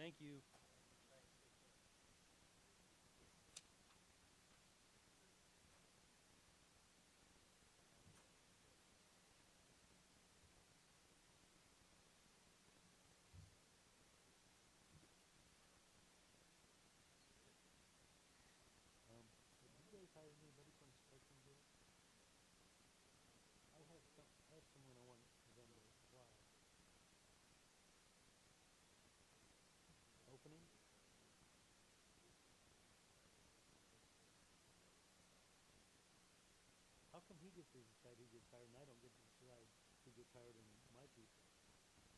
Thank you. Did you guys hire anybody for inspection yet? I have someone I want them to apply. Opening? How come he gets to decide who gets hired and I don't get to decide who gets hired in my people? Yeah.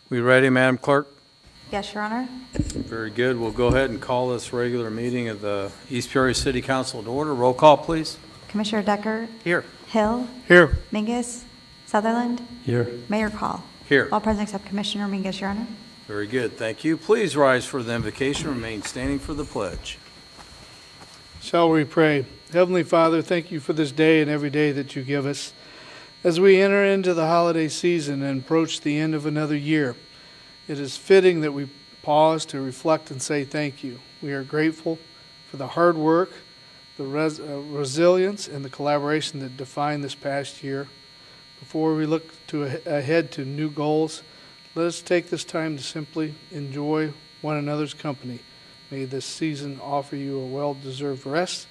We ready, Madam Clerk? Yes, Your Honor. Very good. We'll go ahead and call this regular meeting of the East Peoria City Council to order. Roll call, please. Commissioner Decker. Here. Hill. Here. Mingus. Sutherland. Here. Mayor Call. Here. All present except Commissioner Mingus, Your Honor. Very good. Thank you. Please rise for the invocation. Remain standing for the pledge. Shall we pray? Heavenly Father, thank you for this day and every day that you give us. As we enter into the holiday season and approach the end of another year, it is fitting that we pause to reflect and say thank you. We are grateful for the hard work, the resilience, and the collaboration that defined this past year. Before we look ahead to new goals, let us take this time to simply enjoy one another's company. May this season offer you a well-deserved rest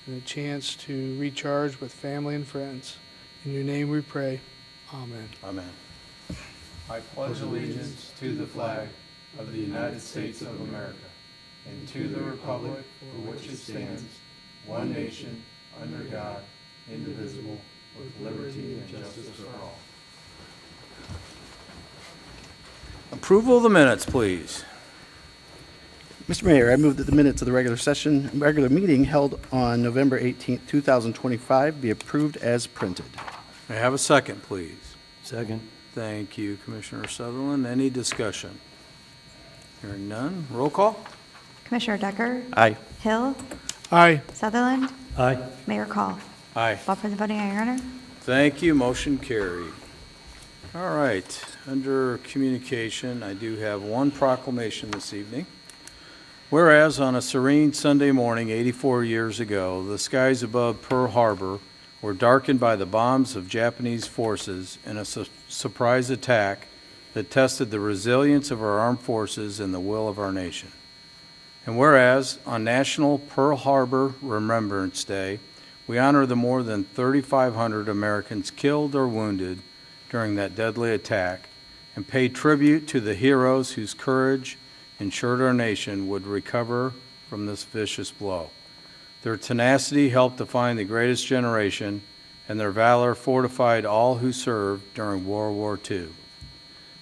and a chance to recharge with family and friends. In your name we pray. Amen. Amen. I pledge allegiance to the flag of the United States of America and to the republic for which it stands, one nation, under God, indivisible, with liberty and justice for all. Approval of the minutes, please. Mr. Mayor, I move that the minutes of the regular meeting held on November 18th, 2025 be approved as printed. May I have a second, please? Second. Thank you, Commissioner Sutherland. Any discussion? Hearing none. Roll call. Commissioner Decker. Aye. Hill. Aye. Sutherland. Aye. Mayor Call. Aye. All present voting aye, Your Honor. Thank you. Motion carried. All right. Under communication, I do have one proclamation this evening. Whereas on a serene Sunday morning 84 years ago, the skies above Pearl Harbor were darkened by the bombs of Japanese forces in a surprise attack that tested the resilience of our armed forces and the will of our nation. And whereas on National Pearl Harbor Remembrance Day, we honor the more than 3,500 Americans killed or wounded during that deadly attack and pay tribute to the heroes whose courage ensured our nation would recover from this vicious blow. Their tenacity helped define the greatest generation, and their valor fortified all who served during World War II.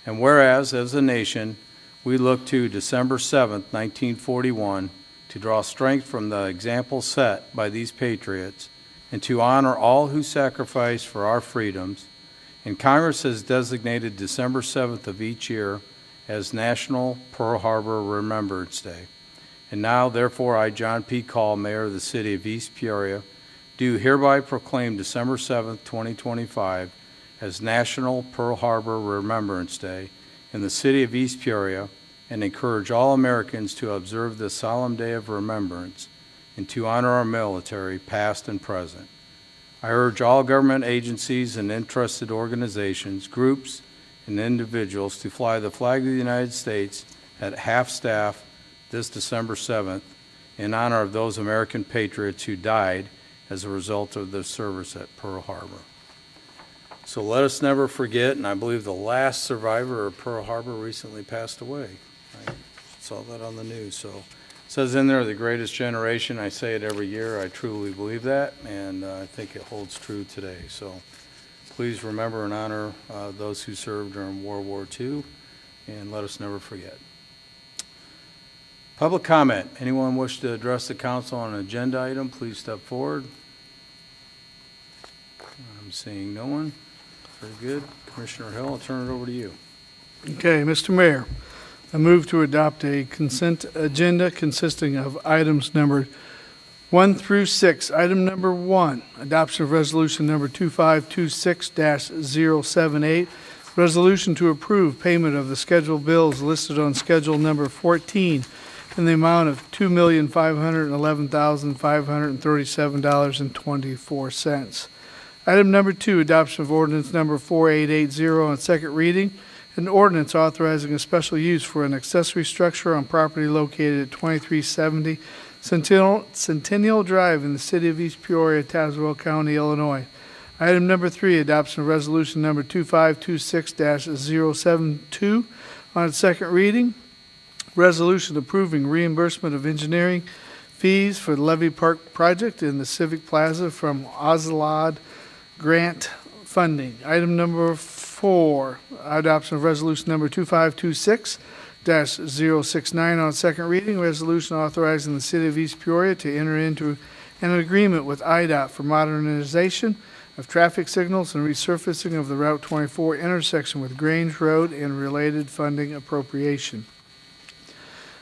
And whereas, as a nation, we look to December 7, 1941, to draw strength from the example set by these patriots and to honor all who sacrificed for our freedoms, and Congress has designated December 7th of each year as National Pearl Harbor Remembrance Day. And now, therefore, I, John P. Call, Mayor of the City of East Peoria, do hereby proclaim December 7th, 2025 as National Pearl Harbor Remembrance Day in the City of East Peoria and encourage all Americans to observe this solemn day of remembrance and to honor our military, past and present. I urge all government agencies and interested organizations, groups, and individuals to fly the flag of the United States at half-staff this December 7th in honor of those American patriots who died as a result of their service at Pearl Harbor. So let us never forget, and I believe the last survivor of Pearl Harbor recently passed away. I saw that on the news. So it says in there, the greatest generation. I say it every year. I truly believe that, and I think it holds true today. So please remember and honor those who served during World War II, and let us never forget. Public comment. Anyone wish to address the council on an agenda item, please step forward. I'm seeing no one. Very good. Commissioner Hill, I'll turn it over to you. Okay, Mr. Mayor, I move to adopt a consent agenda consisting of items numbered 1 through 6. Item number 1, adoption of resolution number 2526-078, resolution to approve payment of the scheduled bills listed on schedule number 14 in the amount of $2,511,537.24. Item number 2, adoption of ordinance number 4880 on second reading, an ordinance authorizing a special use for an accessory structure on property located at 2370 Centennial Drive in the city of East Peoria, Tazewell County, Illinois. Item number 3, adoption of resolution number 2526-072 on its second reading, resolution approving reimbursement of engineering fees for the Levy Park project in the Civic Plaza from Oslod grant funding. Item number 4, adoption of resolution number 2526-069 on second reading, resolution authorizing the city of East Peoria to enter into an agreement with IDOT for modernization of traffic signals and resurfacing of the Route 24 intersection with Grange Road and related funding appropriation.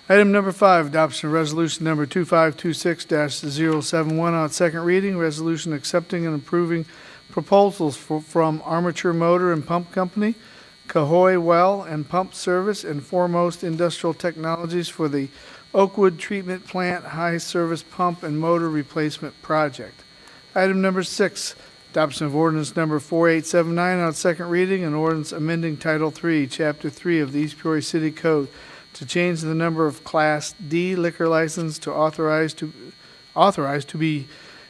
Item number 5, adoption of resolution number 2526-071 on second reading, resolution accepting and approving proposals from Armature Motor and Pump Company, Cahoy Well and Pump Service, and Foremost Industrial Technologies for the Oakwood Treatment Plant High Service Pump and Motor Replacement Project. Item number 6, adoption of ordinance number 4879 on second reading, and ordinance amending Title 3, Chapter 3 of the East Peoria City Code to change the number of Class D liquor license to authorized to be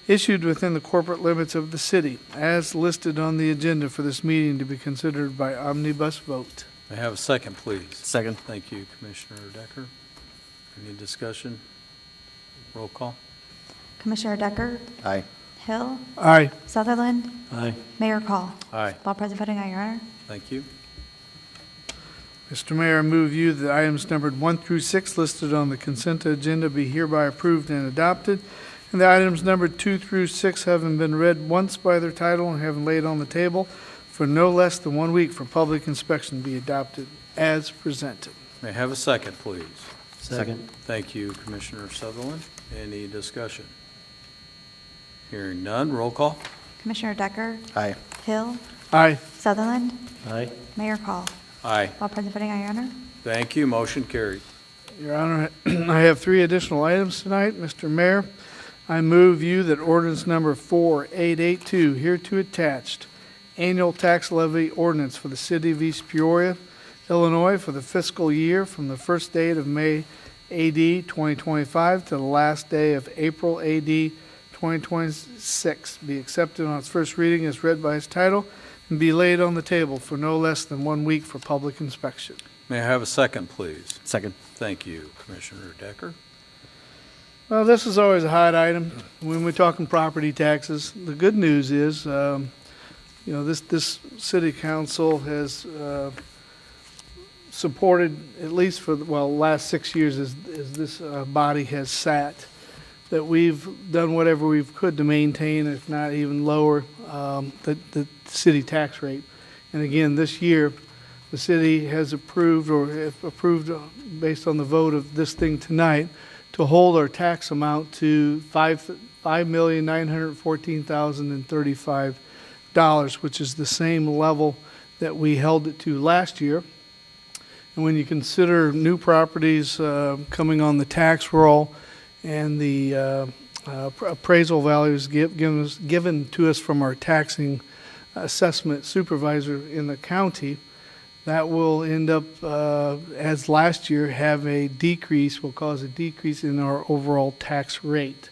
issued within the corporate limits of the city, as listed on the agenda for this meeting to be considered by omnibus vote. May I have a second, please? Second. Thank you, Commissioner Decker. Any discussion? Roll call. Commissioner Decker? Aye. Hill? Aye. Sutherland? Aye. Mayor Call? Aye. All present voting, aye, Your Honor. Thank you. Mr. Mayor, I move you that items numbered 1 through 6 listed on the consent agenda be hereby approved and adopted, and the items numbered 2 through 6, having been read once by their title and having laid on the table for no less than 1 week for public inspection, be adopted as presented. May I have a second, please? Second. Thank you, Commissioner Sutherland. Any discussion? Hearing none, roll call. Commissioner Decker? Aye. Hill? Aye. Sutherland? Aye. Mayor Call? Aye. All present voting, aye, Your Honor. Thank you, motion carried. Your Honor, I have 3 additional items tonight. Mr. Mayor, I move you that ordinance number 4882, hereto attached, annual tax levy ordinance for the city of East Peoria, Illinois, for the fiscal year from the first date of May AD 2025 to the last day of April AD 2026, be accepted on its first reading as read by its title and be laid on the table for no less than 1 week for public inspection. May I have a second, please? Second. Thank you, Commissioner Decker. Well, this is always a hot item when we're talking property taxes. The good news is, this city council has supported, at least for the last 6 years as this body has sat, that we've done whatever we could to maintain, if not even lower, the city tax rate. And again, this year, the city has approved, based on the vote of this thing tonight, to hold our tax amount to $5,914,035, which is the same level that we held it to last year. And when you consider new properties coming on the tax roll and the appraisal values given to us from our taxing assessment supervisor in the county, that will end up, as last year, have a decrease, will cause a decrease in our overall tax rate.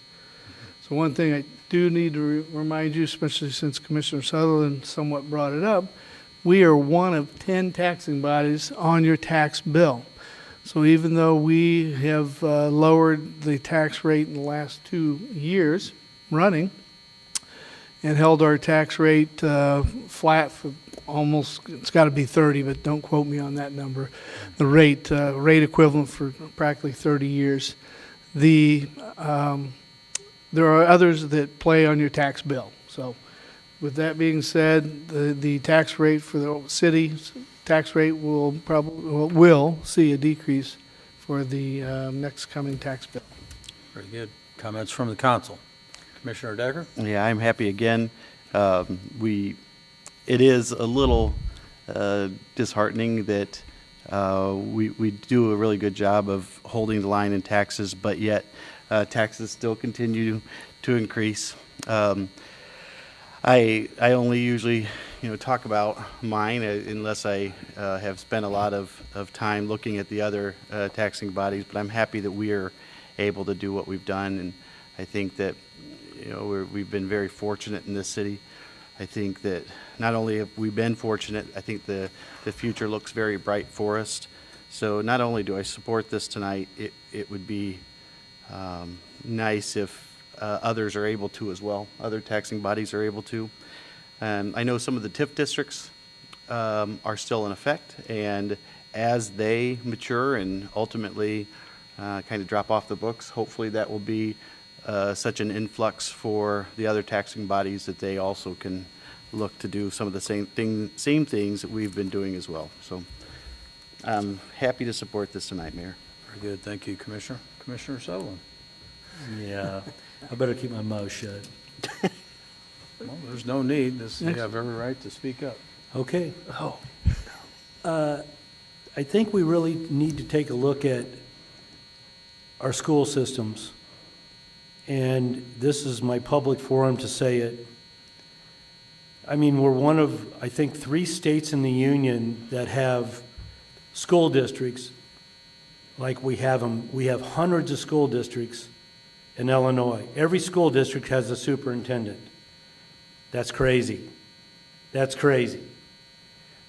So one thing I do need to remind you, especially since Commissioner Sutherland somewhat brought it up, we are one of 10 taxing bodies on your tax bill. So even though we have lowered the tax rate in the last 2 years running, and held our tax rate flat for almost, it's got to be 30, but don't quote me on that number, the rate equivalent for practically 30 years. There are others that play on your tax bill. So with that being said, the tax rate for the city tax rate will see a decrease for the next coming tax bill. Very good. Comments from the council. Commissioner Decker? Yeah, I'm happy again. It is a little disheartening that we do a really good job of holding the line in taxes, but yet taxes still continue to increase. I only usually talk about mine unless I have spent a lot of time looking at the other taxing bodies, but I'm happy that we are able to do what we've done, and I think that we've been very fortunate in this city. I think that not only have we been fortunate, I think the future looks very bright for us. So not only do I support this tonight, it would be nice if others are able to as well. Other taxing bodies are able to. I know some of the TIF districts are still in effect, and as they mature and ultimately kind of drop off the books, hopefully that will be such an influx for the other taxing bodies that they also can look to do some of the same things that we've been doing as well. So I'm happy to support this tonight, Mayor. Very good. Thank you, Commissioner. Commissioner Sutherland? Yeah, I better keep my mouth shut. Well, there's no need. You have every right to speak up. Okay. I think we really need to take a look at our school systems. And this is my public forum to say it. I mean, we're one of, I think, 3 states in the union that have school districts like we have them. We have hundreds of school districts in Illinois. Every school district has a superintendent. That's crazy. That's crazy.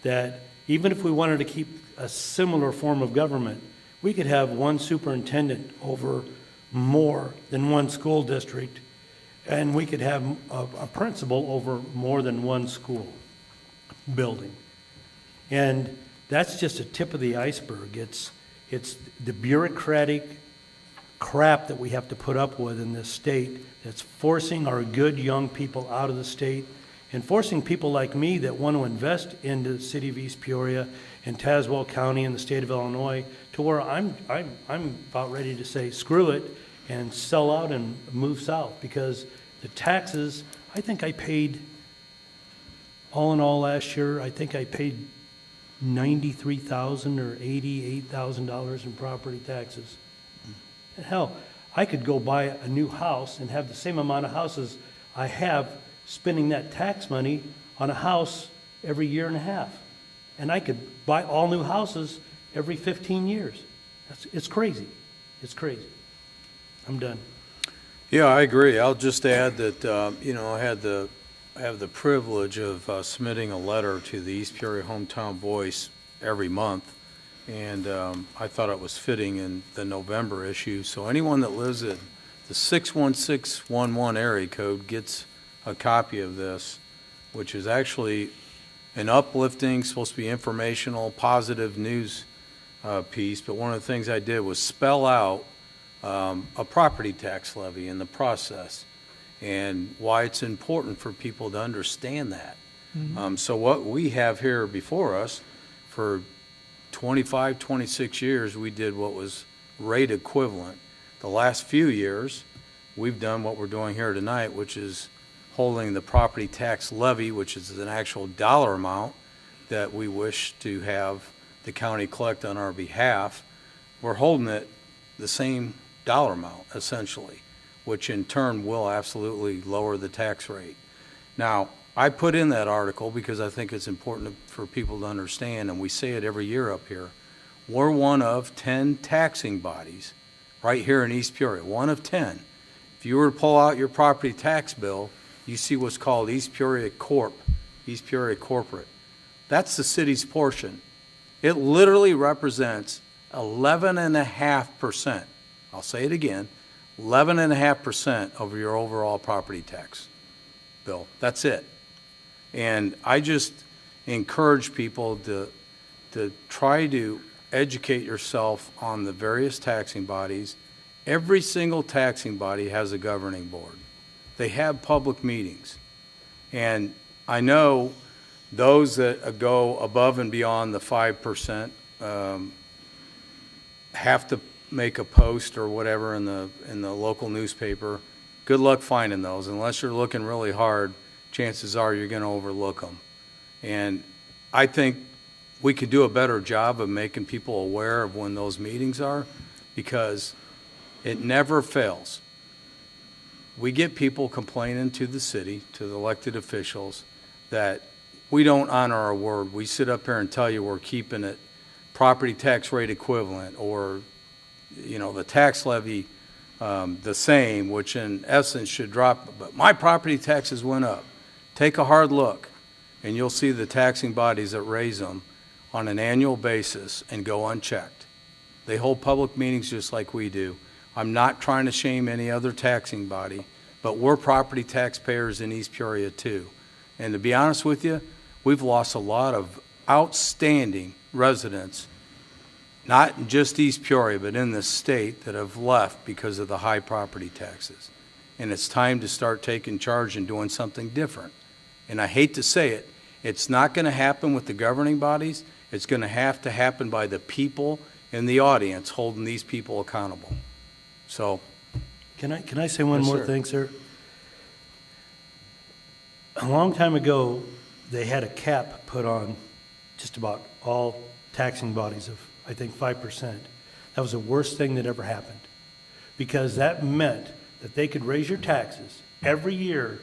That even if we wanted to keep a similar form of government, we could have one superintendent over more than one school district, and we could have a principal over more than one school building. And that's just a tip of the iceberg. It's the bureaucratic crap that we have to put up with in this state that's forcing our good young people out of the state and forcing people like me that want to invest into the city of East Peoria and Tazewell County and the state of Illinois to where I'm about ready to say screw it and sell out and move south, because the taxes, I think I paid, all in all last year, I think I paid $93,000 or $88,000 in property taxes. And hell, I could go buy a new house and have the same amount of houses I have spending that tax money on a house every year and a half. And I could buy all new houses every 15 years. It's crazy. It's crazy. I'm done. Yeah, I agree. I'll just add that, I have the privilege of submitting a letter to the East Peoria Hometown Voice every month, and I thought it was fitting in the November issue. So anyone that lives in the 61611 area code gets a copy of this, which is actually an uplifting, supposed to be informational, positive news piece. But one of the things I did was spell out a property tax levy in the process and why it's important for people to understand that. Mm-hmm. So what we have here before us, for 25, 26 years, we did what was rate equivalent. The last few years, we've done what we're doing here tonight, which is holding the property tax levy, which is an actual dollar amount that we wish to have the county collect on our behalf. We're holding it the same dollar amount, essentially, which in turn will absolutely lower the tax rate. Now, I put in that article because I think it's important for people to understand, and we say it every year up here. We're one of 10 taxing bodies right here in East Peoria, one of 10. If you were to pull out your property tax bill, you see what's called East Peoria Corp, East Peoria Corporate. That's the city's portion. It literally represents 11.5%. I'll say it again, 11.5% of your overall property tax. bill. That's it. And I just encourage people to try to educate yourself on the various taxing bodies. Every single taxing body has a governing board. They have public meetings. And I know those that go above and beyond the 5% have to make a post or whatever in the local newspaper. Good luck finding those. Unless you're looking really hard, chances are you're going to overlook them. And I think we could do a better job of making people aware of when those meetings are, because it never fails. We get people complaining to the city, to the elected officials, that we don't honor our word. We sit up here and tell you we're keeping it property tax rate equivalent, or, you know, the tax levy the same, which in essence should drop, but my property taxes went up. Take a hard look, and you'll see the taxing bodies that raise them on an annual basis and go unchecked. They hold public meetings just like we do. I'm not trying to shame any other taxing body, but we're property taxpayers in East Peoria too. And to be honest with you, we've lost a lot of outstanding residents, not in just East Peoria, but in the state, that have left because of the high property taxes. And it's time to start taking charge and doing something different. And I hate to say it, it's not going to happen with the governing bodies. It's going to have to happen by the people in the audience holding these people accountable. So, Can I say one Yes, more sir. thing, sir? A long time ago, they had a cap put on just about all taxing bodies of, I think, 5%. That was the worst thing that ever happened, because that meant that they could raise your taxes every year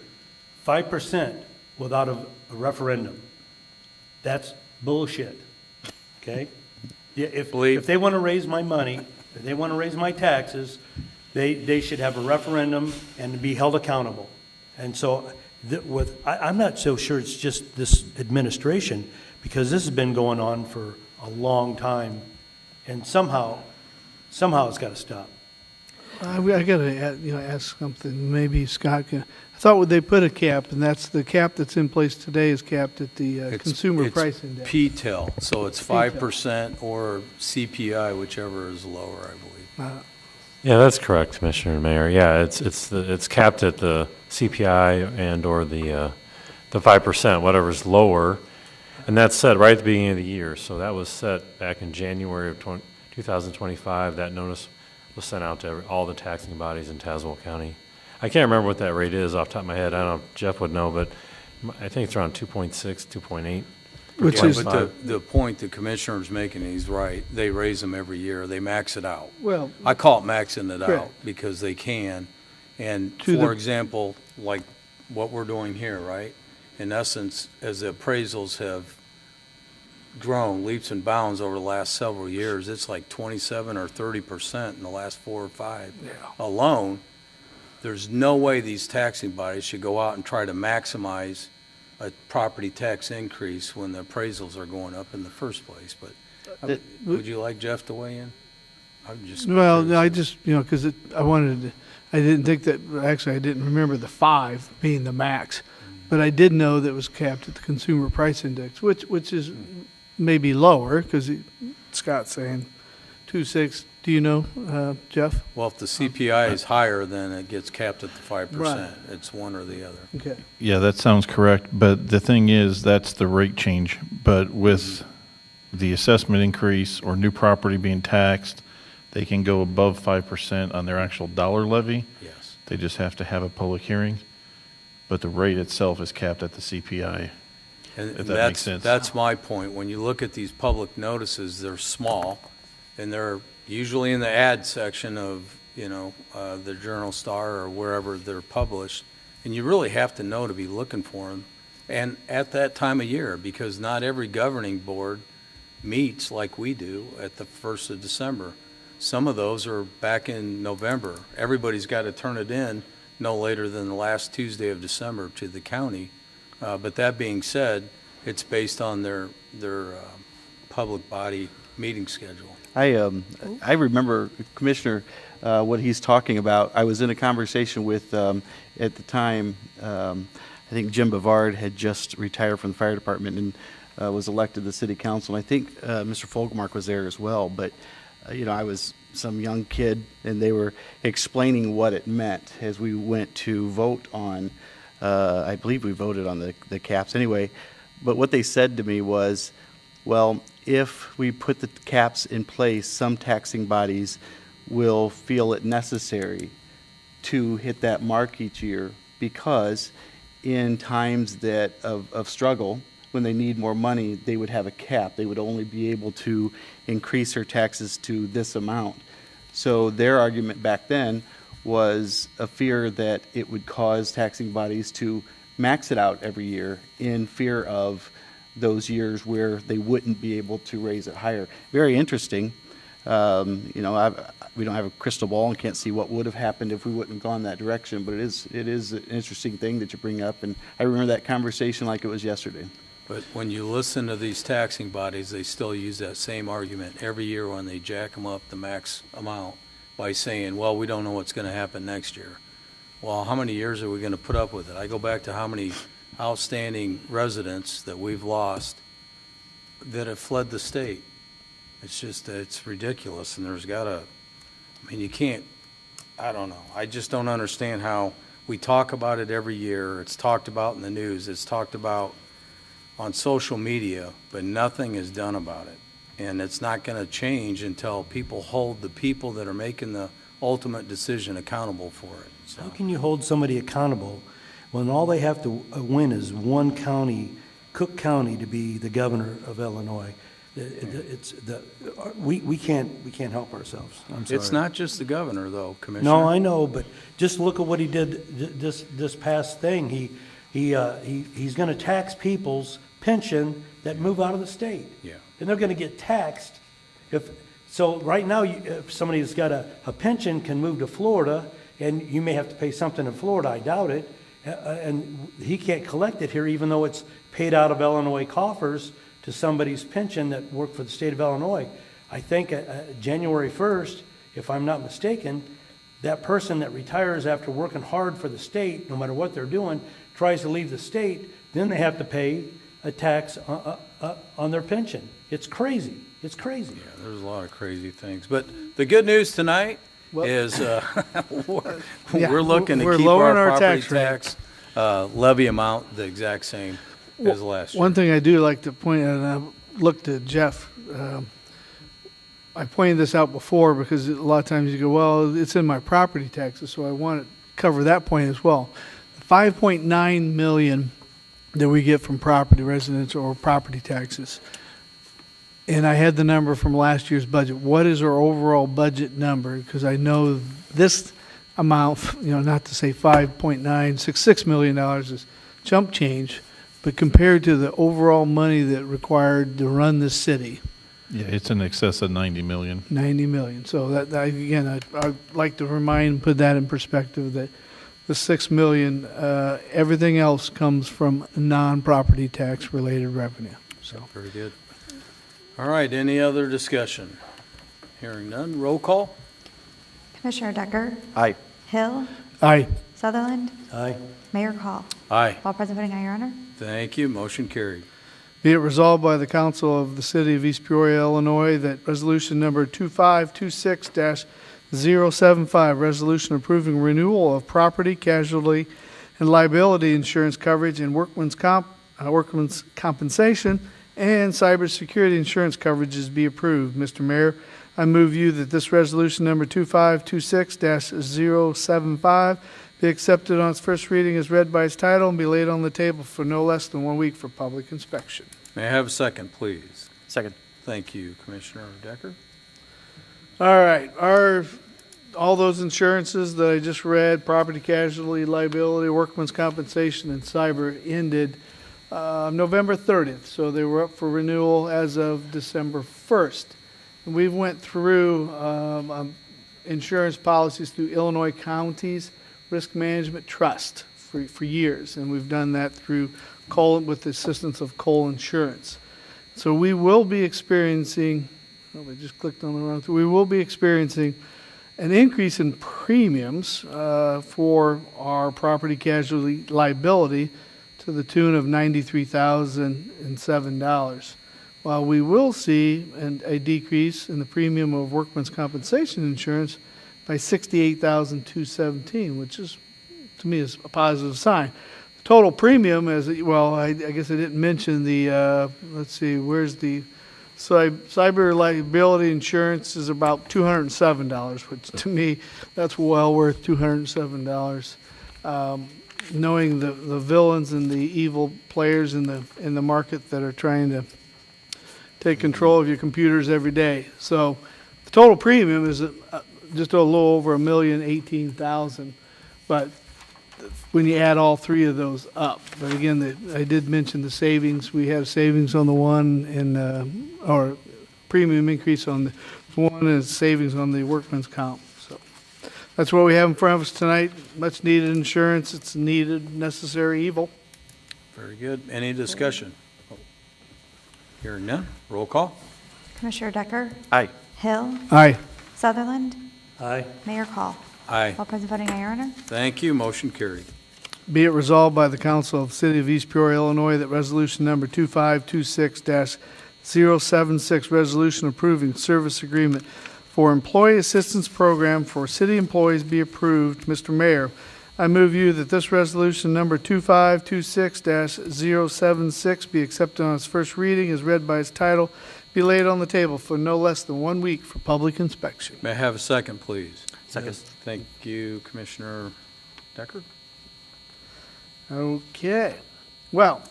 5% without a referendum. That's bullshit, okay? Yeah, if they want to raise my money, if they want to raise my taxes, they should have a referendum and be held accountable. And so I'm not so sure it's just this administration, because this has been going on for a long time, and somehow it's got to stop. I got to ask something. Maybe Scott can. I thought they put a cap, and that's the cap that's in place today is capped at the consumer price index. PTIL, so it's 5% or CPI, whichever is lower, I believe. Yeah, that's correct, Commissioner Mayor. Yeah, it's capped at the CPI and or the 5%, whatever's lower, and that's set right at the beginning of the year. So that was set back in January of 2025. That notice was sent out to all the taxing bodies in Tazewell County. I can't remember what that rate is off the top of my head. I don't know if Jeff would know, but I think it's around 2.6, 2.8. Which Yeah, is but the point the commissioner's making, he's right. They raise them every year. They max it out. well, I call it maxing it out Correct. because they can. And To for the- example, like what we're doing here, right? In essence, as the appraisals have grown leaps and bounds over the last several years, it's like 27 or 30% in the last 4 or 5 alone. There's no way these taxing bodies should go out and try to maximize a property tax increase when the appraisals are going up in the first place. But would you like Jeff to weigh in? I'm just well, curious. I just because I didn't think that. Actually, I didn't remember the 5 being the max, but I did know that it was capped at the consumer price index, which is maybe lower because Scott's saying 2.6. Do you know, Jeff? Well, if the CPI is higher, then it gets capped at the 5%. Right. It's one or the other. Okay. Yeah, that sounds correct, but the thing is, that's the rate change. But with the assessment increase or new property being taxed, they can go above 5% on their actual dollar levy. Yes. They just have to have a public hearing. But the rate itself is capped at the CPI. And If that makes sense. that's my point. When you look at these public notices, they're small, and they're usually in the ad section of, the Journal Star or wherever they're published. And you really have to know to be looking for them. And at that time of year, because not every governing board meets like we do at the 1st of December. Some of those are back in November. Everybody's got to turn it in no later than the last Tuesday of December to the county. But that being said, it's based on their public body meeting schedule. I remember, Commissioner, what he's talking about. I was in a conversation with, at the time, I I think Jim Bavard had just retired from the fire department and was elected to the city council. And I think Mr. Folkmark was there as well. But, I was some young kid, and they were explaining what it meant as we went to vote on, I believe we voted on the caps anyway. But what they said to me was, well, if we put the caps in place, some taxing bodies will feel it necessary to hit that mark each year, because in times of struggle, when they need more money, they would have a cap. They would only be able to increase their taxes to this amount. So their argument back then was a fear that it would cause taxing bodies to max it out every year in fear of those years where they wouldn't be able to raise it higher. Very interesting. We don't have a crystal ball and can't see what would have happened if we wouldn't have gone that direction, but it is an interesting thing that you bring up, and I remember that conversation like it was yesterday. But when you listen to these taxing bodies, they still use that same argument every year when they jack them up the max amount by saying, well, we don't know what's going to happen next year. Well, how many years are we going to put up with it? I go back to how many outstanding residents that we've lost that have fled the state. It's ridiculous, and you can't, I don't know. I just don't understand how we talk about it every year. It's talked about in the news. It's talked about on social media, but nothing is done about it. And it's not going to change until people hold the people that are making the ultimate decision accountable for it. So. How can you hold somebody accountable when all they have to win is one county, Cook County, to be the governor of Illinois? We can't help ourselves. I'm sorry. It's not just the governor, though, Commissioner. No, I know, but just look at what he did this past thing. He's going to tax people's pension that move out of the state. Yeah. And they're going to get taxed. So right now, if somebody who's got a pension can move to Florida, and you may have to pay something in Florida, I doubt it, and he can't collect it here, even though it's paid out of Illinois coffers to somebody's pension that worked for the state of Illinois. I think January 1st, if I'm not mistaken, that person that retires after working hard for the state, no matter what they're doing, tries to leave the state, then they have to pay a tax on their pension. It's crazy. It's crazy. Yeah, there's a lot of crazy things. But the good news tonight is we're looking to keep our property tax levy amount the exact same as last year. One thing I do like to point out, and I looked at Jeff, I pointed this out before because a lot of times you go, well, it's in my property taxes, so I want to cover that point as well. The $5.9 million that we get from property residents or property taxes, and I had the number from last year's budget. What is our overall budget number? Because I know this amount, not to say $5.966 million is chump change, but compared to the overall money that required to run this city, Yeah, it's in excess of 90 million. 90 million. So I'd like to put that in perspective, that the 6 million, everything else comes from non-property tax related revenue. So very good. All right, any other discussion? Hearing none, roll call. Commissioner Decker? Aye. Hill? aye. Sutherland? Aye. Mayor Call? Aye. All present voting aye, Your Honor. Thank you, motion carried. Be it resolved by the Council of the City of East Peoria, Illinois, that resolution number 2526-075, resolution approving renewal of property, casualty, and liability insurance coverage and workman's compensation and cybersecurity insurance coverages be approved. Mr. Mayor, I move you that this resolution number 2526-075 be accepted on its first reading as read by its title and be laid on the table for no less than 1 week for public inspection. May I have a second, please? Second. Thank you, Commissioner Decker. All right, all those insurances that I just read, property casualty, liability, workman's compensation, and cyber, ended November 30th. So they were up for renewal as of December 1st. And we went through insurance policies through Illinois Counties Risk Management Trust for years, and we've done that through with the assistance of Cole Insurance. So we will be experiencing, I just clicked on the wrong thing. We will be experiencing an increase in premiums for our property casualty liability to the tune of $93,007. While we will see a decrease in the premium of workman's compensation insurance by $68,217, which is, to me, is a positive sign. Total premium is, well, I guess I didn't mention the, let's see, where's the cyber liability insurance is about $207, which to me, that's well worth $207. Knowing the villains and the evil players in the market that are trying to take control of your computers every day. So the total premium is just a little over $1,018,000, but when you add all three of those up, but again, I did mention the savings. We have savings on the one, and or premium increase on the one, and savings on the workman's comp. So that's what we have in front of us tonight. Much needed insurance. It's needed, necessary evil. Very good. Any discussion? Hearing none. Roll call. Commissioner Decker? Aye. Hill? Aye. Sutherland? Aye. Mayor Call? Aye. All present voting, aye, Your Honor. Thank you. Motion carried. Be it resolved by the Council of the City of East Peoria, Illinois, that resolution number 2526-076, resolution approving service agreement for employee assistance program for city employees be approved. Mr. Mayor, I move you that this resolution number 2526-076 be accepted on its first reading as read by its title, be laid on the table for no less than 1 week for public inspection. May I have a second, please? Second. Thank you, Commissioner Decker. Okay. Well,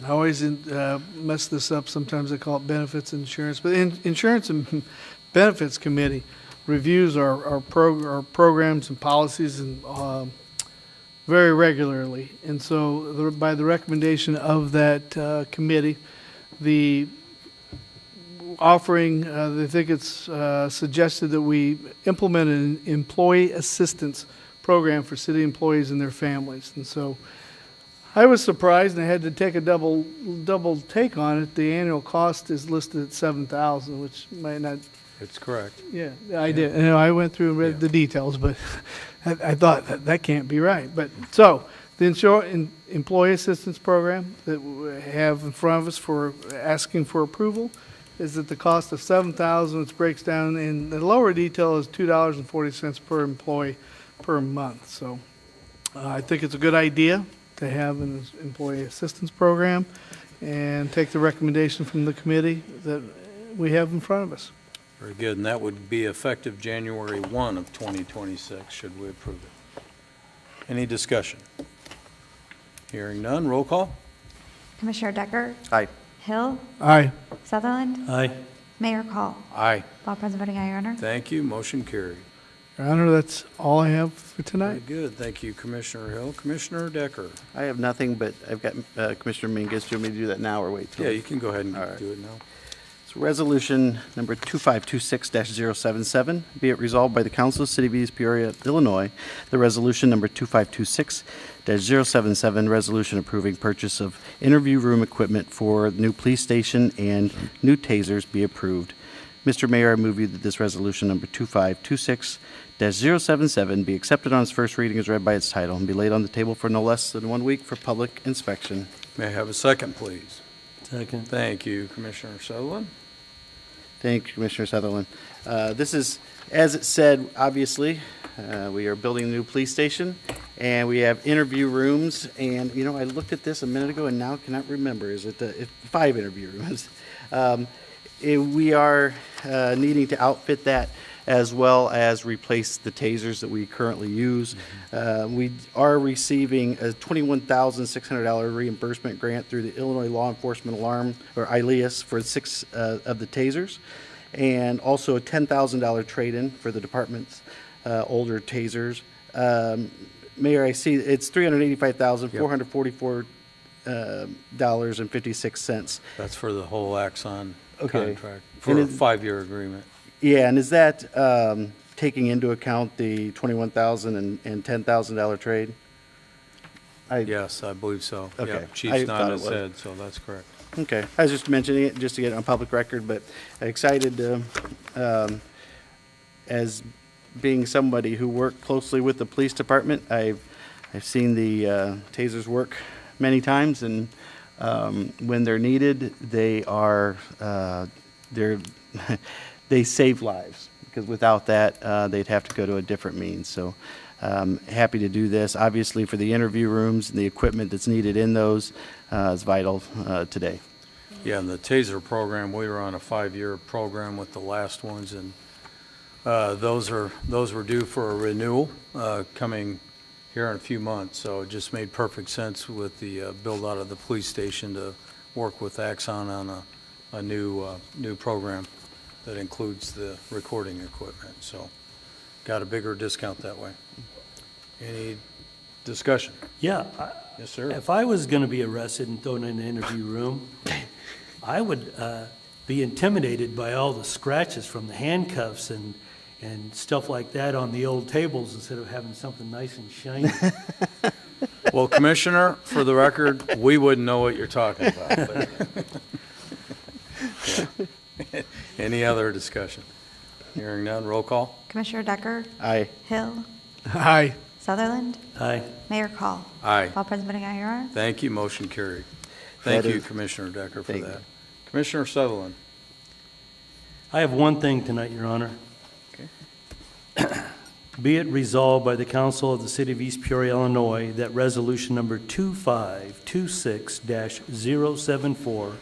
I always mess this up. Sometimes I call it benefits and insurance, but Insurance and Benefits Committee reviews our programs and policies and very regularly. And so by the recommendation of that committee, the offering, I think it's suggested that we implement an employee assistance program for city employees and their families. And so I was surprised, and I had to take a double take on it. The annual cost is listed at $7,000, which might not. It's correct. Yeah, I did. And I went through and read the details, but I thought that can't be right. But so the employee assistance program that we have in front of us for asking for approval is at the cost of $7,000, which breaks down in the lower detail is $2.40 per employee per month. So I think it's a good idea to have an employee assistance program and take the recommendation from the committee that we have in front of us. Very good. And that would be effective January 1 of 2026, should we approve it. Any discussion? Hearing none. Roll call. Commissioner Decker? Aye. Hill? Aye. Sutherland? Aye. Mayor Call? Aye. All present voting, aye, Your Honor. Thank you. Motion carried. Your Honor, that's all I have for Very tonight. good. Thank you, Commissioner Hill. Commissioner Decker. I have nothing, but I've got Commissioner Mingus. Do you want me to do that now or wait till? Yeah, you can go ahead and All right. do it now. So resolution number 2526-077, be it resolved by the Council of the City of East Peoria, Illinois, the resolution number 2526-077, resolution approving purchase of interview room equipment for the new police station and new tasers be approved. Mr. Mayor, I move you that this resolution number 2526-077 be accepted on its first reading as read by its title and be laid on the table for no less than 1 week for public inspection. May I have a second, please? Second. Thank you, Commissioner Sutherland. Thank you, Commissioner Sutherland. This is, as it said, obviously, we are building a new police station, and we have interview rooms. And, you know, I looked at this a minute ago and now cannot remember. Is it 5 interview rooms? We are needing to outfit that as well as replace the tasers that we currently use. We are receiving a $21,600 reimbursement grant through the Illinois Law Enforcement Alarm, or ILEAS, for 6 of the tasers, and also a $10,000 trade-in for the department's older tasers. Mayor, I see it's $385,444 dollars and 56 cents. That's for the whole Axon Okay. contract, for And a it- 5-year agreement. Yeah, and is that taking into account the $21,000 and $10,000 trade? Yes, I believe so. Okay. Yeah, I Chief's thought nodding it his was. head, so that's correct. Okay, I was just mentioning it just to get it on public record, but excited to, as being somebody who worked closely with the police department, I've seen the tasers work many times, and when they're needed, they are they save lives, because without that, they'd have to go to a different means. So happy to do this. Obviously, for the interview rooms and the equipment that's needed in those is vital today. Yeah, and the TASER program, we were on a 5-year program with the last ones, and those were due for a renewal coming here in a few months. So it just made perfect sense with the build out of the police station to work with Axon on a new program that includes the recording equipment. So got a bigger discount that way. Any discussion? Yeah, Yes, sir. if I was going to be arrested and thrown in an interview room, I would be intimidated by all the scratches from the handcuffs and stuff like that on the old tables instead of having something nice and shiny. Well, Commissioner, for the record, we wouldn't know what you're talking about. But yeah. Any other discussion? Hearing none, roll call. Commissioner Decker? Aye. Hill? Aye. Sutherland? Aye. Mayor Call? Aye. All present voting aye, Your Honor. Thank you, motion carried. Thank That you, is- Commissioner Decker, for Thank that. you. Commissioner Sutherland. I have one thing tonight, Your Honor. Okay. Be it resolved by the Council of the City of East Peoria, Illinois, that resolution number 2526-074,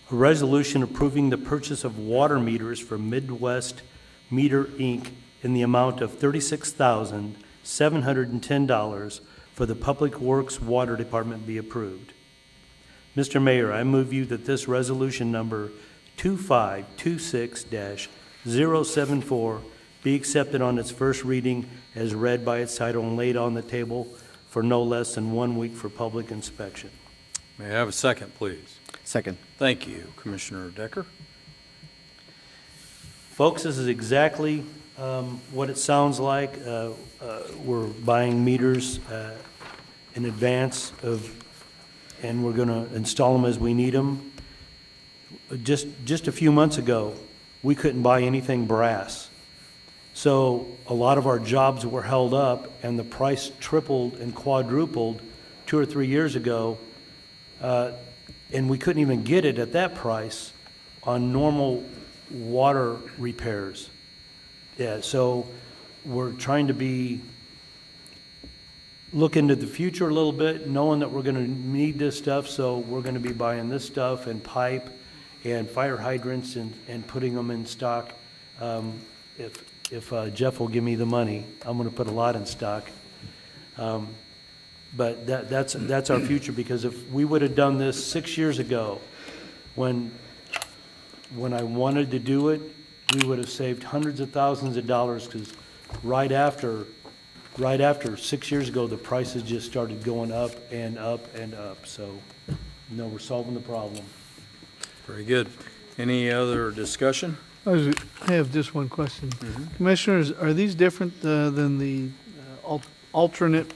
a resolution approving the purchase of water meters from Midwest Meter, Inc. in the amount of $36,710 for the Public Works Water Department be approved. Mr. Mayor, I move you that this resolution number 2526-074 be accepted on its first reading as read by its title and laid on the table for no less than 1 week for public inspection. May I have a second, please? Second. Thank you, Commissioner Decker. Folks, this is exactly what it sounds like. We're buying meters in advance of, and we're going to install them as we need them. Just a few months ago, we couldn't buy anything brass. So a lot of our jobs were held up, and the price tripled and quadrupled 2 or 3 years ago, and we couldn't even get it at that price on normal water repairs. Yeah, so we're trying to look into the future a little bit, knowing that we're going to need this stuff, so we're going to be buying this stuff and pipe and fire hydrants and putting them in stock. If Jeff will give me the money, I'm going to put a lot in stock. But that's our future, because if we would have done this 6 years ago, when I wanted to do it, we would have saved hundreds of thousands of dollars, because right after 6 years ago, the prices just started going up and up and up. So, we're solving the problem. Very good. Any other discussion? I have just one question. Commissioners, are these different than the alternate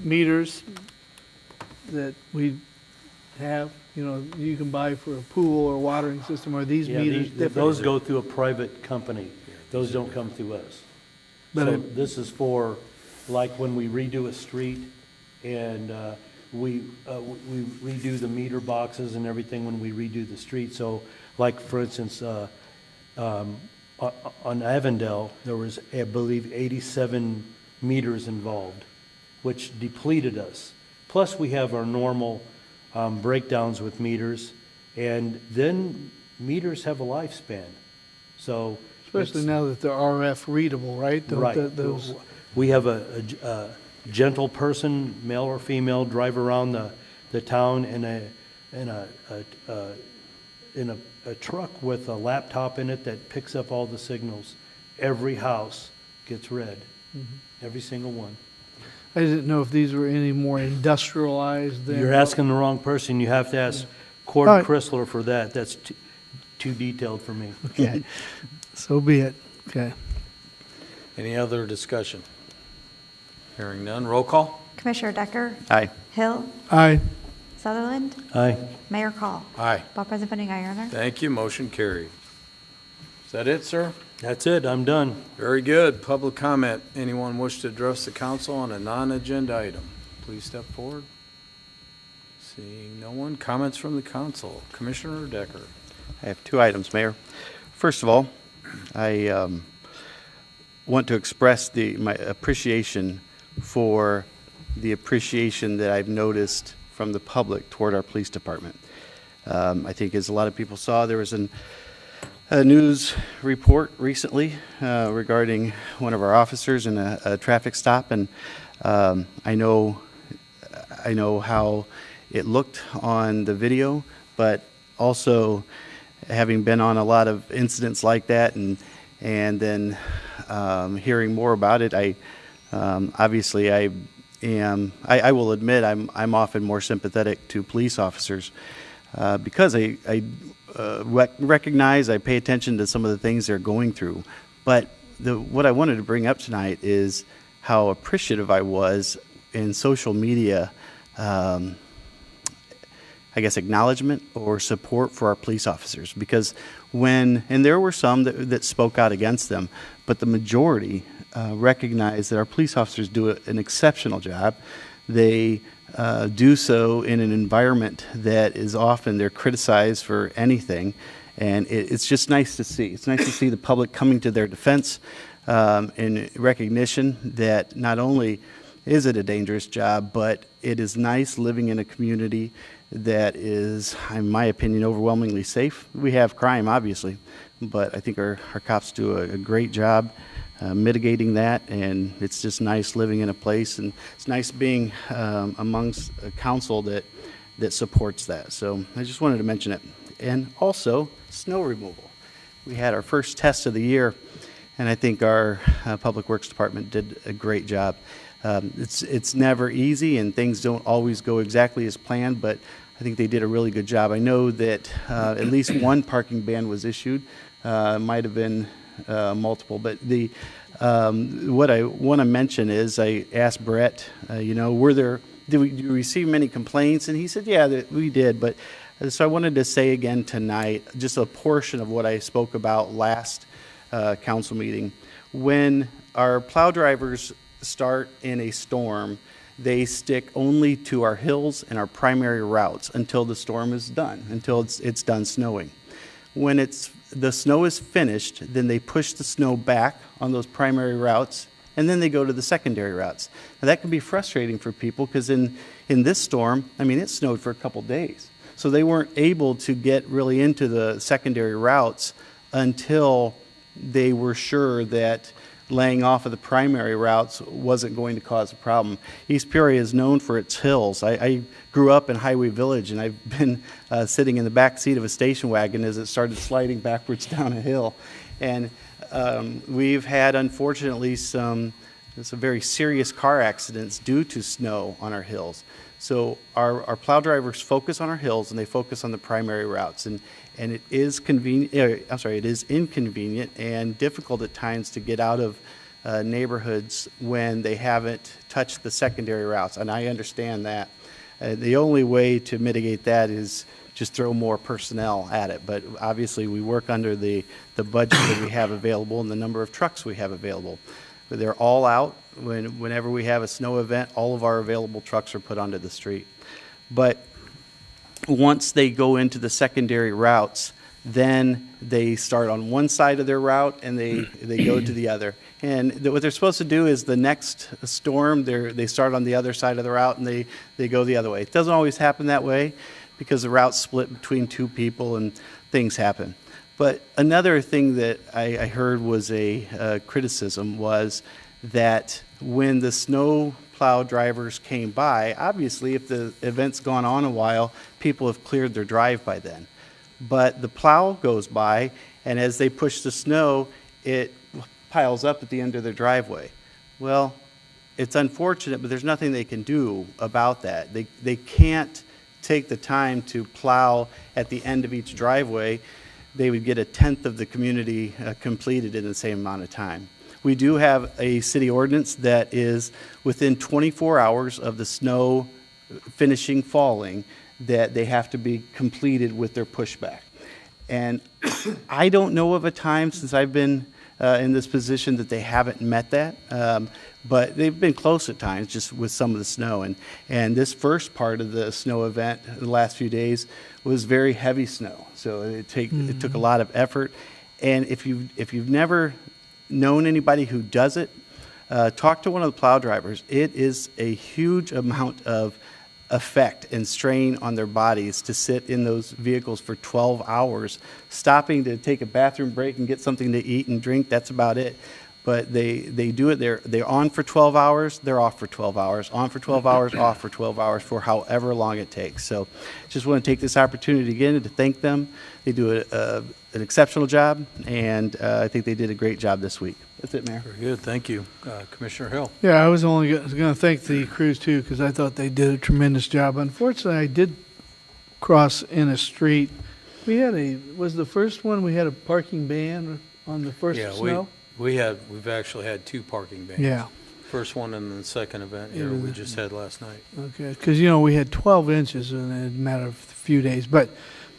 meters that we have? You know, you can buy for a pool or watering system. Are these meters different? Those go through a private company. Those don't come through us. But So this is for, like, when we redo a street, and we redo the meter boxes and everything when we redo the street. So, like, for instance, on Avondale, there was, I believe, 87 meters involved, which depleted us. Plus, we have our normal breakdowns with meters, and then meters have a lifespan. So, especially now that they're RF readable, right? right. Those, We have a gentle person, male or female, drive around the town in a truck with a laptop in it that picks up all the signals. Every house gets read, every single one. I didn't know if these were any more industrialized than. You're asking the wrong person. You have to ask Cord All right. Chrysler for that. That's too detailed for me. Okay, so be it. Okay. Any other discussion? Hearing none, roll call. Commissioner Decker? Aye. Hill? Aye. Sutherland? Aye. Mayor Call? Aye. All present voting aye, Your Honor. Thank you, motion carried. Is that it, sir? That's it. I'm done. Very good. Public comment. Anyone wish to address the council on a non-agenda item? Please step forward. Seeing no one, comments from the council. Commissioner Decker. I have two items, Mayor. First of all, I want to express my appreciation for the appreciation that I've noticed from the public toward our police department. I think as a lot of people saw, there was a news report recently regarding one of our officers in a traffic stop, and I know how it looked on the video, but also having been on a lot of incidents like that, and then hearing more about it, I will admit I'm often more sympathetic to police officers because I recognize, I pay attention to some of the things they're going through. But what I wanted to bring up tonight is how appreciative I was in social media, I guess, acknowledgement or support for our police officers. Because and there were some that spoke out against them, but the majority recognize that our police officers do an exceptional job. They do so in an environment that is often they're criticized for anything, and it's just nice to see. It's nice to see the public coming to their defense in recognition that not only is it a dangerous job, but it is nice living in a community that is, in my opinion, overwhelmingly safe. We have crime, obviously, but I think our cops do a great job mitigating that, and it's just nice living in a place, and it's nice being amongst a council that supports that. So I just wanted to mention it. And also, snow removal. We had our first test of the year, and I think our Public Works Department did a great job. It's never easy, and things don't always go exactly as planned, but I think they did a really good job. I know that at least one parking ban was issued. Might have been multiple, but what I want to mention is I asked Brett, did we receive many complaints? And he said, yeah, that we did. But so I wanted to say again tonight, just a portion of what I spoke about last council meeting. When our plow drivers start in a storm, they stick only to our hills and our primary routes until the storm is done, until it's done snowing. When the snow is finished, then they push the snow back on those primary routes, and then they go to the secondary routes. Now, that can be frustrating for people because in this storm, I mean, it snowed for a couple days. So they weren't able to get really into the secondary routes until they were sure that laying off of the primary routes wasn't going to cause a problem. East Peoria is known for its hills. I grew up in Highway Village, and I've been sitting in the back seat of a station wagon as it started sliding backwards down a hill. And we've had, unfortunately, some very serious car accidents due to snow on our hills. So our plow drivers focus on our hills, and they focus on the primary routes. And it is it is inconvenient and difficult at times to get out of neighborhoods when they haven't touched the secondary routes, and I understand that. The only way to mitigate that is just throw more personnel at it, but obviously we work under the budget that we have available and the number of trucks we have available. But they're all out. Whenever we have a snow event, all of our available trucks are put onto the street. But once they go into the secondary routes, then they start on one side of their route and they go to the other. And what they're supposed to do is the next storm, they start on the other side of the route and they go the other way. It doesn't always happen that way because the route's split between two people and things happen. But another thing that I heard was a criticism was that when the snow plow drivers came by, obviously if the event's gone on a while, people have cleared their drive by then. But the plow goes by, and as they push the snow, it piles up at the end of their driveway. Well, it's unfortunate, but there's nothing they can do about that. They can't take the time to plow at the end of each driveway. They would get 1/10 of the community completed in the same amount of time. We do have a city ordinance that is within 24 hours of the snow finishing falling that they have to be completed with their pushback. And I don't know of a time since I've been in this position that they haven't met that. But they've been close at times just with some of the snow. And this first part of the snow event, the last few days, was very heavy snow. So it took a lot of effort. And if you've never known anybody who does it, talk to one of the plow drivers. It is a huge amount of effect and strain on their bodies to sit in those vehicles for 12 hours, stopping to take a bathroom break and get something to eat and drink. That's about it. But they do it. They're on for 12 hours. They're off for 12 hours. On for 12 hours. Off for 12 hours for however long it takes. So, just want to take this opportunity again to thank them. They do an exceptional job, and I think they did a great job this week. That's it, Mayor. Very good, thank you. Commissioner Hill. Yeah, I was only going to thank the crews too, because I thought they did a tremendous job. Unfortunately, I did cross in a street. We had was the first one, we had a parking ban on the first snow? We've actually had 2 parking bans. Yeah. First one and the second event here we just had last night. Okay, because, we had 12 inches in a matter of a few days. But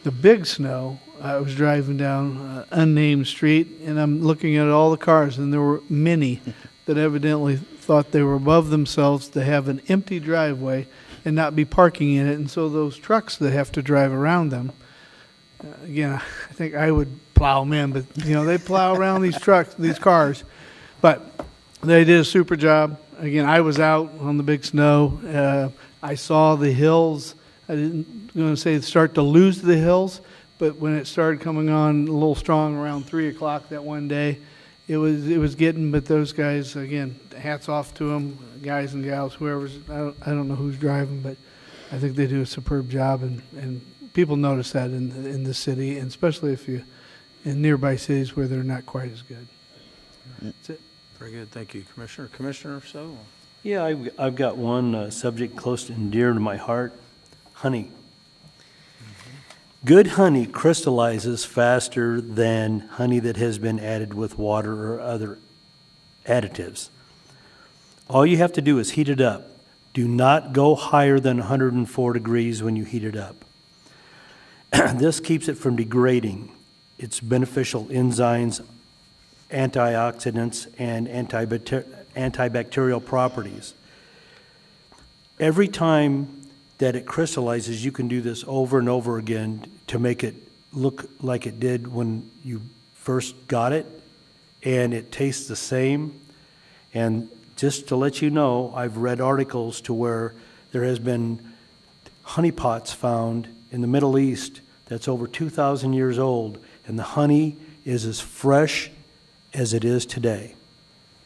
the big snow, I was driving down an unnamed street, and I'm looking at all the cars, and there were many that evidently thought they were above themselves to have an empty driveway and not be parking in it. And so those trucks that have to drive around them, again, I think I would plow them in, but, they plow around these trucks, these cars. But they did a super job. Again, I was out on the big snow. I saw the hills. I didn't going to say start to lose the hills, but when it started coming on a little strong around 3 o'clock that one day, it was getting. But those guys, again, hats off to them, guys and gals, whoever's. I don't know who's driving, but I think they do a superb job, and people notice that in the city, and especially if you in nearby cities where they're not quite as good. That's it. Very good, thank you, Commissioner. Commissioner Sutherland. Yeah, I've got one subject close and dear to my heart, honey. Good honey crystallizes faster than honey that has been added with water or other additives. All you have to do is heat it up. Do not go higher than 104 degrees when you heat it up. This keeps it from degrading its beneficial enzymes, antioxidants, and antibacterial properties. Every time that it crystallizes, you can do this over and over again to make it look like it did when you first got it, and it tastes the same. And just to let you know, I've read articles to where there has been honey pots found in the Middle East that's over 2,000 years old, and the honey is as fresh as it is today.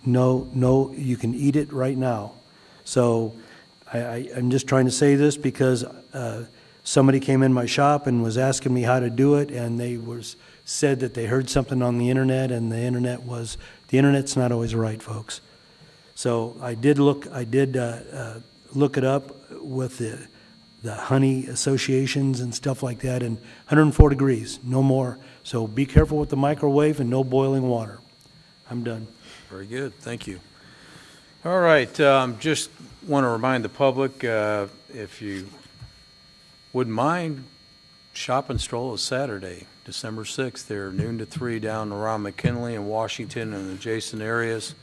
No, you can eat it right now. So I'm just trying to say this because somebody came in my shop and was asking me how to do it, and they said that they heard something on the internet, and the internet's not always right, folks. So I did look it up with the honey associations and stuff like that, and 104 degrees, no more. So be careful with the microwave and no boiling water. I'm done. Very good, thank you. All right, just want to remind the public, if you wouldn't mind, Shop and Stroll is Saturday, December 6th. They're noon to 3 down around McKinley and Washington and adjacent areas.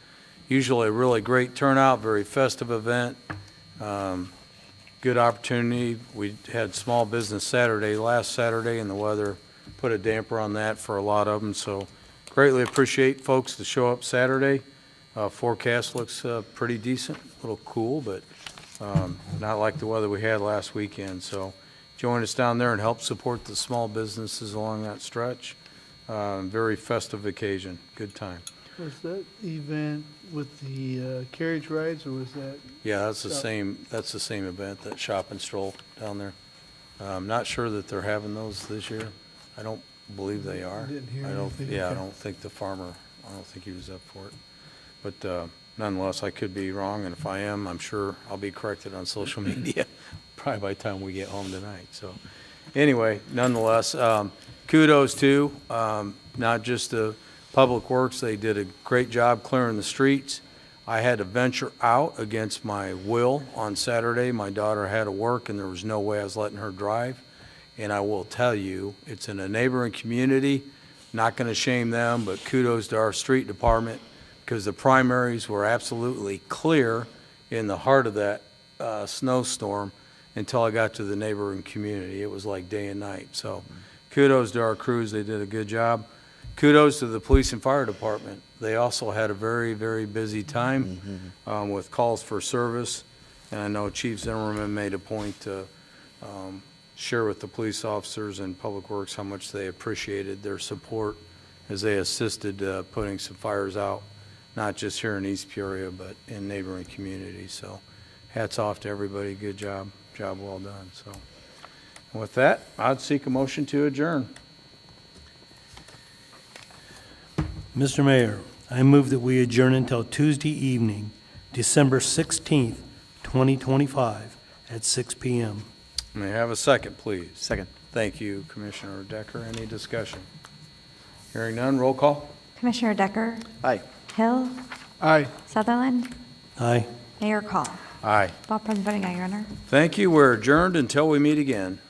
Usually a really great turnout, very festive event. Good opportunity. We had Small Business Saturday last Saturday, and the weather put a damper on that for a lot of them. So greatly appreciate folks to show up Saturday. Forecast looks pretty decent, a little cool, but not like the weather we had last weekend. So join us down there and help support the small businesses along that stretch. Very festive occasion. Good time. Was that event with the carriage rides, or was that? Yeah, that's the same. That's the same event, that Shop and Stroll down there. I'm not sure that they're having those this year. I don't believe they are. Didn't hear I don't. anything. Yeah, I Okay. don't think the farmer. I don't think he was up for it. But nonetheless, I could be wrong, and if I am, I'm sure I'll be corrected on social media probably by the time we get home tonight. So, anyway, nonetheless, kudos to not just the Public Works. They did a great job clearing the streets. I had to venture out against my will on Saturday. My daughter had to work, and there was no way I was letting her drive. And I will tell you, it's in a neighboring community. Not going to shame them, but kudos to our street department because the primaries were absolutely clear in the heart of that snowstorm until I got to the neighboring community. It was like day and night. So kudos to our crews. They did a good job. Kudos to the police and fire department. They also had a very, very busy time with calls for service. And I know Chief Zimmerman made a point to share with the police officers and Public Works how much they appreciated their support as they assisted putting some fires out, not just here in East Peoria, but in neighboring communities. So hats off to everybody. Good job. Job well done. So with that, I'd seek a motion to adjourn. Mr. Mayor, I move that we adjourn until Tuesday evening, December 16th, 2025, at 6 p.m. May I have a second, please? Second. Thank you, Commissioner Decker. Any discussion? Hearing none, roll call. Commissioner Decker? Aye. Hill? Aye. Sutherland? Aye. Mayor Call? Aye. All present voting, aye, Your Honor. Thank you. We're adjourned until we meet again.